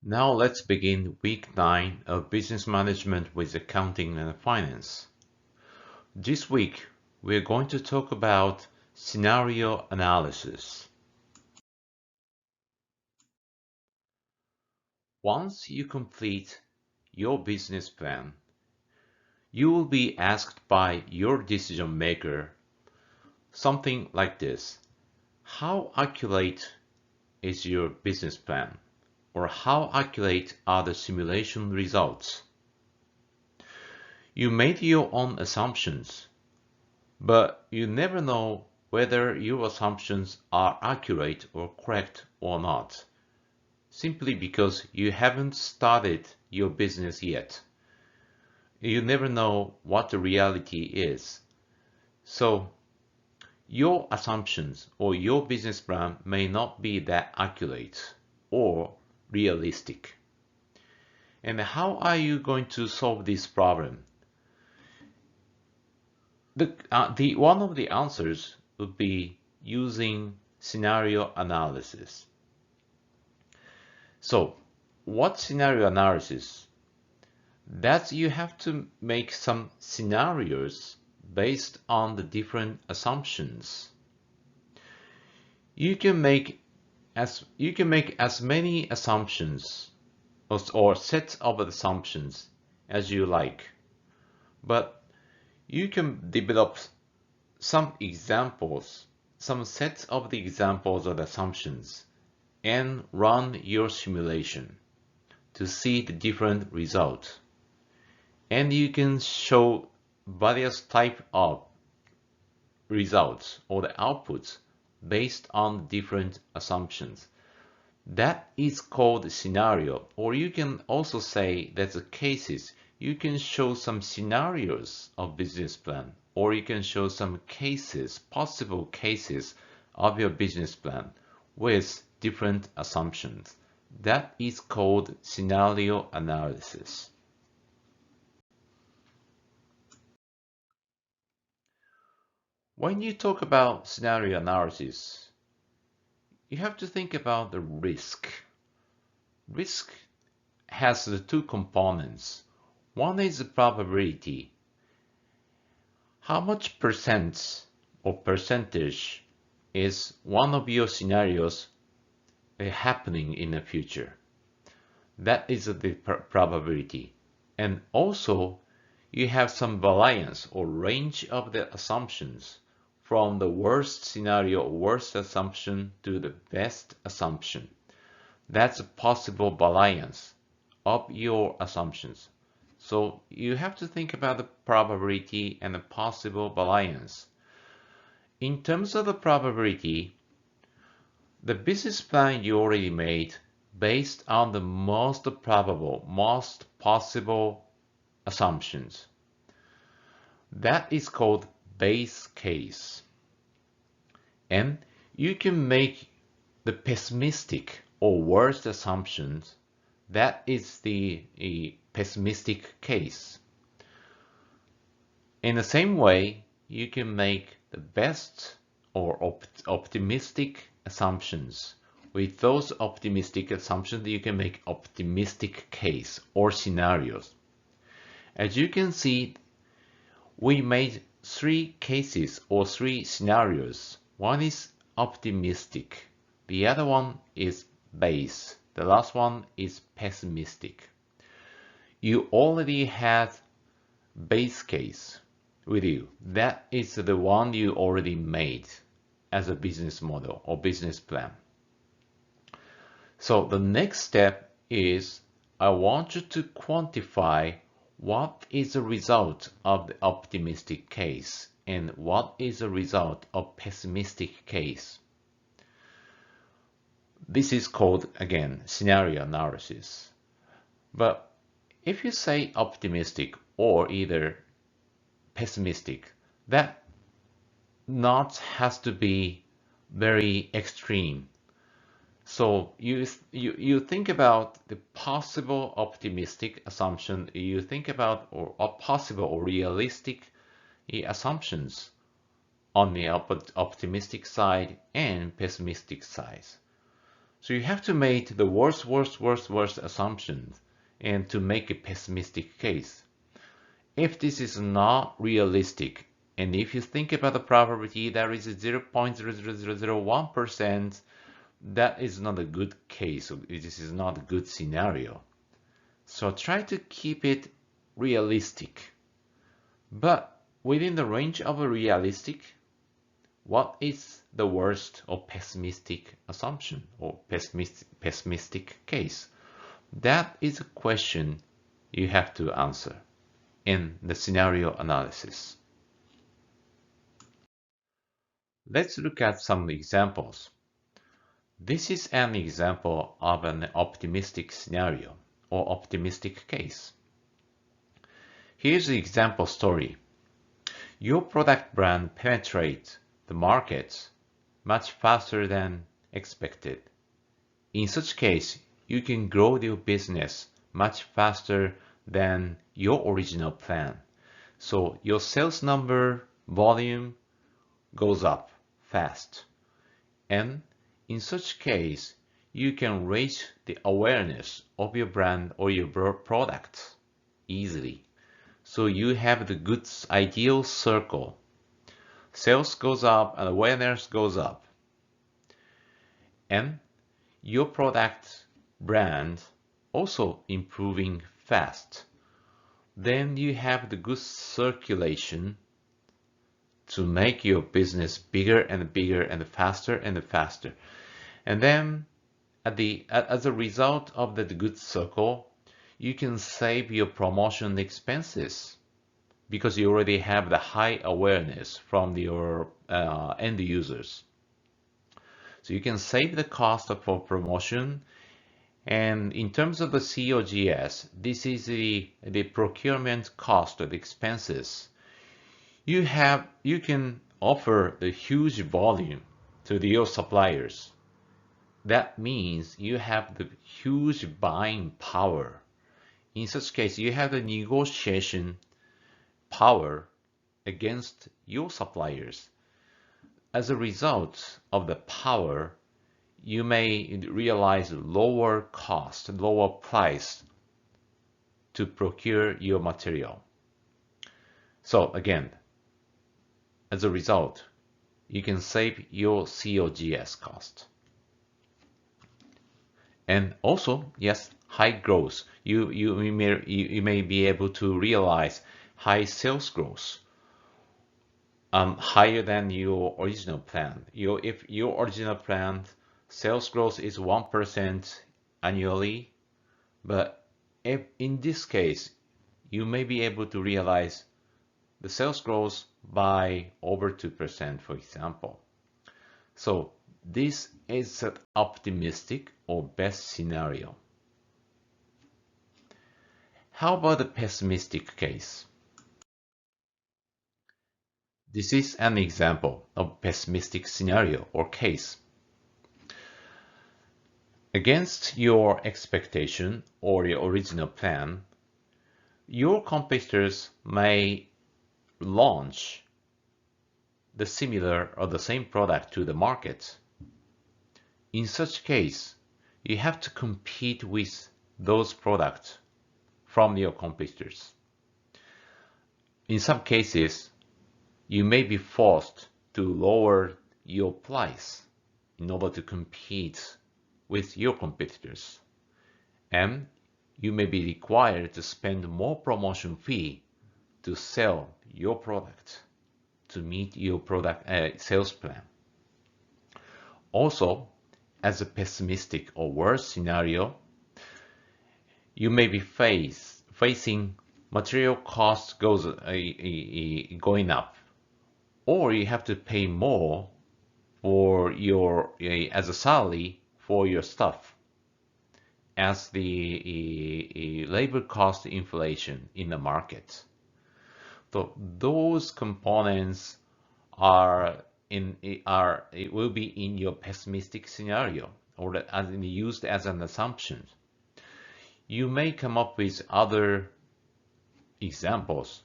Now let's begin week 9 of Business Management with Accounting and Finance. This week, we're going to talk about scenario analysis. Once you complete your business plan, you will be asked by your decision maker something like this. How accurate is your business plan? Or how accurate are the simulation results? You made your own assumptions, but you never know whether your assumptions are accurate or correct or not, simply because you haven't started your business yet. You never know what the reality is. So, your assumptions or your business plan may not be that accurate or realistic. And how are you going to solve this problem? One of the answers would be using scenario analysis. So, what scenario analysis? That you have to make some scenarios based on the different assumptions. You can make as many assumptions or sets of assumptions as you like, but you can develop some examples, some sets of the examples of assumptions, and run your simulation to see the different results. And you can show various type of results or the outputs based on different assumptions. That is called scenario, or you can also say that's the cases. You can show some scenarios of business plan, or you can show some cases, possible cases of your business plan with different assumptions. That is called scenario analysis. When you talk about scenario analysis, you have to think about the risk. Risk has the two components. One is the probability. How much percent or percentage is one of your scenarios happening in the future? That is the probability. And also, you have some variance or range of the assumptions from the worst scenario or worst assumption to the best assumption. That's a possible variance of your assumptions. So you have to think about the probability and the possible variance. In terms of the probability, the business plan you already made based on the most probable, most possible assumptions. That is called base case. And you can make the pessimistic or worst assumptions. That is the pessimistic case. In the same way, you can make the best or optimistic assumptions. With those optimistic assumptions, you can make optimistic case or scenarios. As you can see, we made three cases or three scenarios. One is optimistic. The other one is base. The last one is pessimistic. You already had base case with you. That is the one you already made as a business model or business plan. So the next step is I want you to quantify what is the result of the optimistic case and what is the result of pessimistic case. This is called, again, scenario analysis. But if you say optimistic or either pessimistic, that not has to be very extreme. So you think about the possible optimistic assumption, you think about or possible or realistic assumptions on the optimistic side and pessimistic side. So you have to make the worst assumptions and to make a pessimistic case. If this is not realistic, and if you think about the probability that is 0.00001%, that is not a good case. This is not a good scenario. So try to keep it realistic. But within the range of a realistic, what is the worst or pessimistic assumption or pessimistic case? That is a question you have to answer in the scenario analysis. Let's look at some examples. This is an example of an optimistic scenario or optimistic case. Here's the example story. Your product brand penetrates the market much faster than expected. In such case, you can grow your business much faster than your original plan. So your sales number volume goes up fast. And in such case, you can raise the awareness of your brand or your product easily. So you have the good ideal circle. Sales goes up and awareness goes up. And your product brand also improving fast. Then you have the good circulation to make your business bigger and bigger and faster and faster. And then as a result of that good circle, you can save your promotion expenses because you already have the high awareness from your end users. So you can save the cost for promotion. And in terms of the COGS, this is the procurement cost of expenses. You can offer the huge volume to your suppliers. That means you have the huge buying power. In such case, you have the negotiation power against your suppliers. As a result of the power, you may realize lower cost, lower price to procure your material. So again, as a result, you can save your COGS cost. And also, yes, high growth. You may be able to realize high sales growth, higher than your original plan. If your original plan sales growth is 1% annually, but if in this case, you may be able to realize the sales growth by over 2%, for example. So this is an optimistic or best scenario. How about the pessimistic case? This is an example of pessimistic scenario or case. Against your expectation or your original plan, your competitors may launch the similar or the same product to the market. In such case, you have to compete with those products from your competitors. In some cases, you may be forced to lower your price in order to compete with your competitors. And you may be required to spend more promotion fee to sell your product to meet your product sales plan. Also, as a pessimistic or worse scenario, you may be facing material costs going up, or you have to pay more for your as a salary for your staff as the labor cost inflation in the market. So those components it will be in your pessimistic scenario or used as an assumption. You may come up with other examples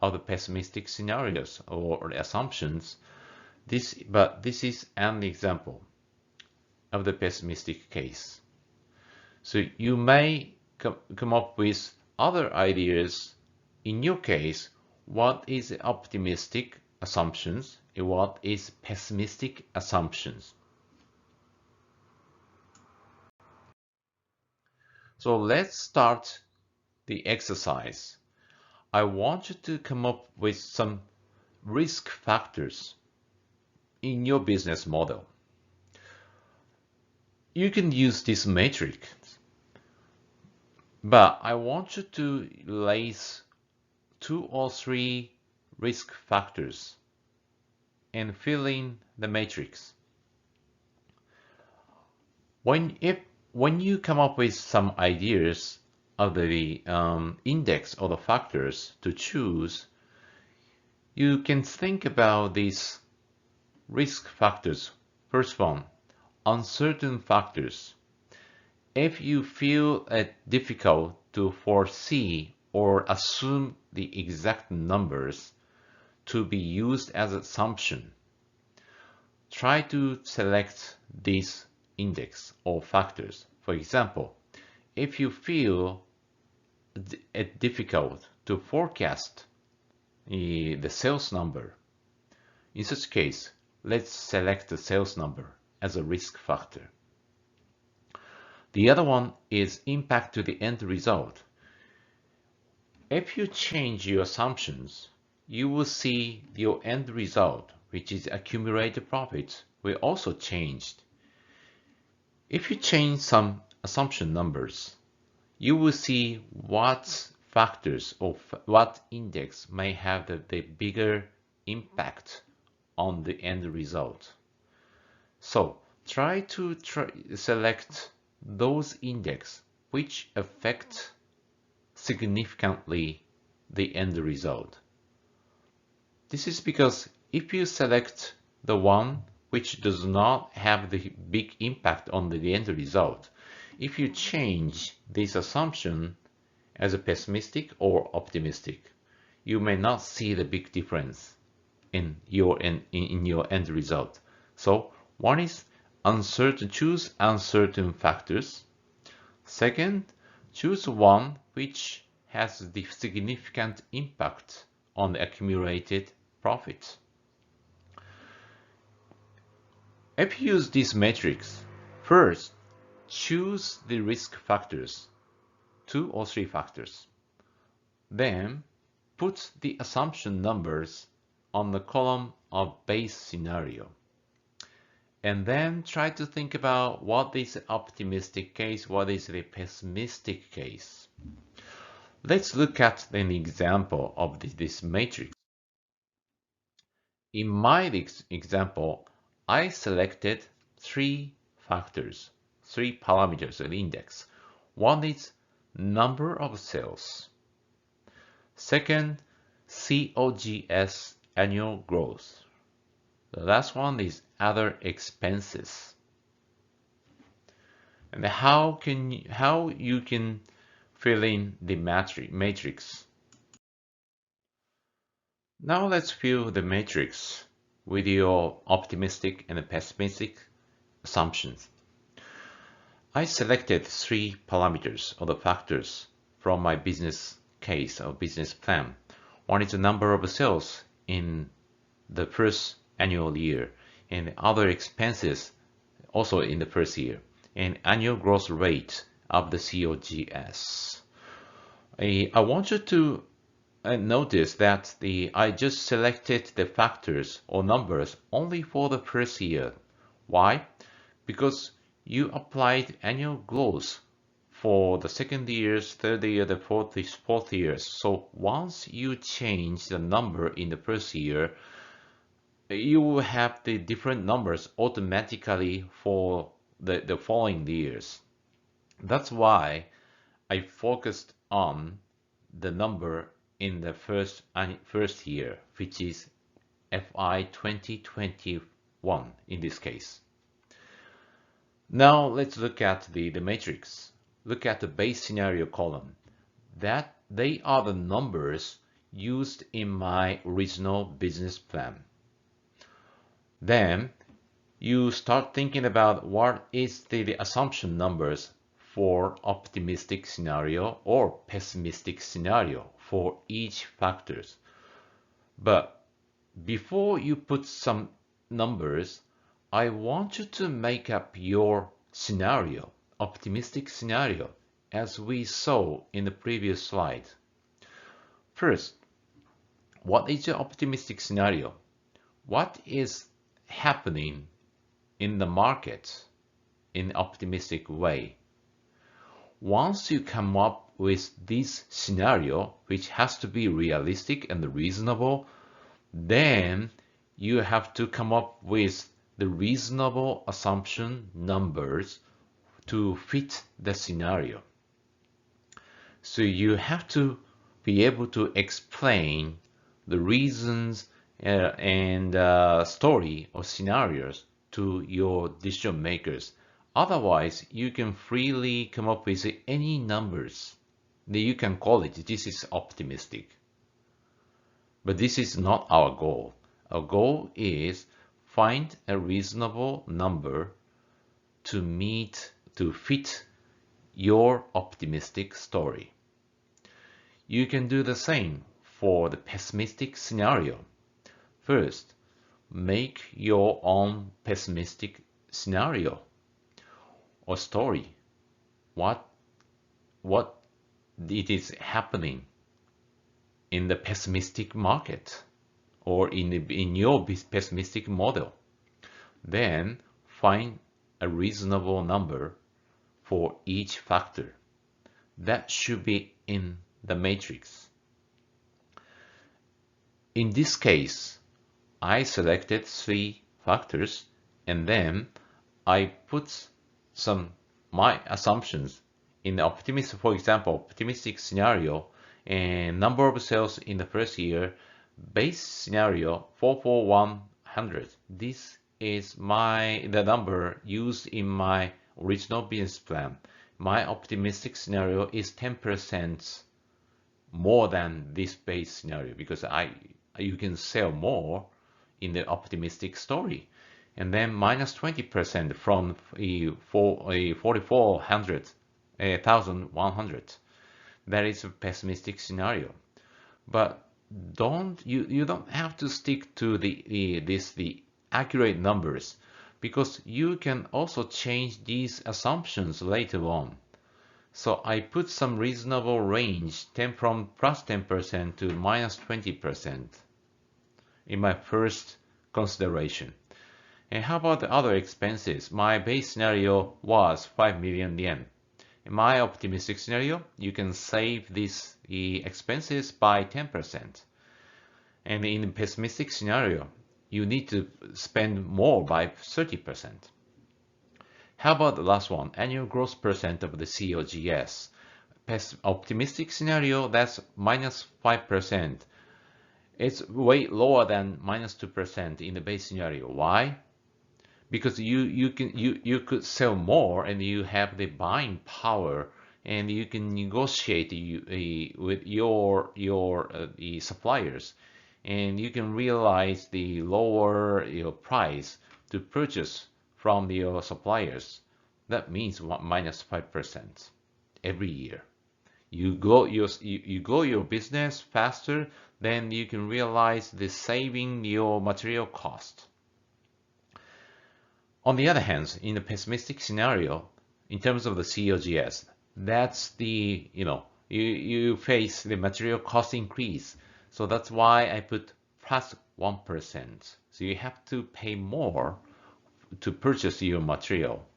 of the pessimistic scenarios or assumptions. But this is an example. of the pessimistic case. So you may come up with other ideas. In your case, what is optimistic assumptions and what is pessimistic assumptions? So let's start the exercise. I want you to come up with some risk factors in your business model. You can use this matrix, but I want you to place 2 or 3 risk factors and fill in the matrix. When you come up with some ideas of the index or the factors to choose, you can think about these risk factors. First one, uncertain factors. If you feel it difficult to foresee or assume the exact numbers to be used as an assumption, try to select these index or factors. For example, if you feel it difficult to forecast the sales number, in such case, let's select the sales number as a risk factor. The other one is impact to the end result. If you change your assumptions, you will see your end result, which is accumulated profit, will also change. If you change some assumption numbers, you will see what factors or what index may have the bigger impact on the end result. So try to select those index which affect significantly the end result. This is because if you select the one which does not have the big impact on the end result, if you change this assumption as a pessimistic or optimistic, you may not see the big difference in your end result. So one is uncertain, choose uncertain factors. Second, choose one which has the significant impact on the accumulated profit. If you use this matrix, first choose the risk factors, 2 or 3 factors. Then put the assumption numbers on the column of base scenario. And then try to think about what is the optimistic case, what is the pessimistic case. Let's look at an example of this matrix. In my example, I selected 3 factors, 3 parameters of index. One is number of sales. Second, COGS, annual growth. The last one is other expenses. And how you can fill in the matrix. Now let's fill the matrix with your optimistic and pessimistic assumptions. I selected 3 parameters or the factors from my business case or business plan. One is the number of sales in the first annual year, and other expenses also in the first year, and annual growth rate of the COGS. I want you to notice that I just selected the factors or numbers only for the first year. Why? Because you applied annual growth for the second years, third year, the fourth years. So once you change the number in the first year, you will have the different numbers automatically for the following years. That's why I focused on the number in the first year, which is FI 2021 in this case. Now let's look at the matrix. Look at the base scenario column. That they are the numbers used in my original business plan. Then you start thinking about what is the assumption numbers for optimistic scenario or pessimistic scenario for each factors. But before you put some numbers, I want you to make up your scenario, optimistic scenario, as we saw in the previous slide. First, what is your optimistic scenario? What is happening in the market in an optimistic way? Once you come up with this scenario, which has to be realistic and reasonable, then you have to come up with the reasonable assumption numbers to fit the scenario. So you have to be able to explain the reasons and story or scenarios to your decision makers. Otherwise, you can freely come up with any numbers that you can call it. This is optimistic. But this is not our goal. Our goal is find a reasonable number to fit your optimistic story. You can do the same for the pessimistic scenario. First, make your own pessimistic scenario or story. What it is happening in the pessimistic market or in your pessimistic model. Then find a reasonable number for each factor. That should be in the matrix. In this case, I selected 3 factors and then I put my assumptions in the optimistic, for example, optimistic scenario and number of sales in the first year, base scenario 44100. This is the number used in my original business plan. My optimistic scenario is 10% more than this base scenario because you can sell more in the optimistic story. And then minus 20% from 44,100. That is a pessimistic scenario. But you don't have to stick to the accurate numbers because you can also change these assumptions later on. So I put some reasonable range from plus 10% to minus 20% in my first consideration. And how about the other expenses? My base scenario was 5 million yen. In my optimistic scenario, you can save these expenses by 10%. And in the pessimistic scenario, you need to spend more by 30%. How about the last one? Annual growth percent of the COGS. Optimistic scenario, that's minus 5%. It's way lower than minus 2% in the base scenario. Why? Because you could sell more and you have the buying power and you can negotiate with your suppliers and you can realize the lower price to purchase from your suppliers. That means minus 5% every year. You go your business faster, then you can realize the saving your material cost. On the other hand, in the pessimistic scenario, in terms of the COGS, that's you face the material cost increase. So that's why I put plus 1%. So you have to pay more to purchase your material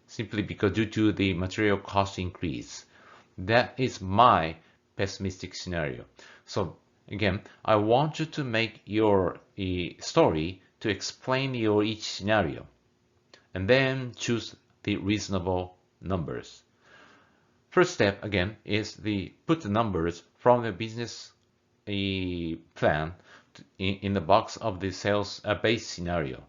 simply because due to the material cost increase. That is my pessimistic scenario. So again, I want you to make your story to explain your each scenario and then choose the reasonable numbers. First step again is put the numbers from the business plan in the box of the sales base scenario.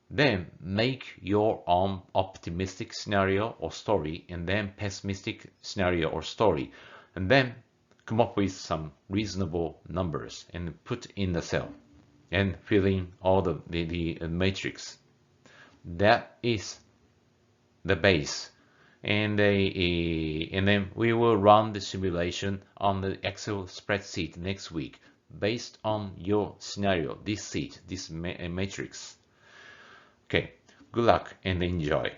Then make your own optimistic scenario or story and then pessimistic scenario or story. And then come up with some reasonable numbers and put in the cell and fill in all the matrix. That is the base. And then we will run the simulation on the Excel spreadsheet next week based on your scenario, this sheet, this matrix. Okay, good luck and enjoy.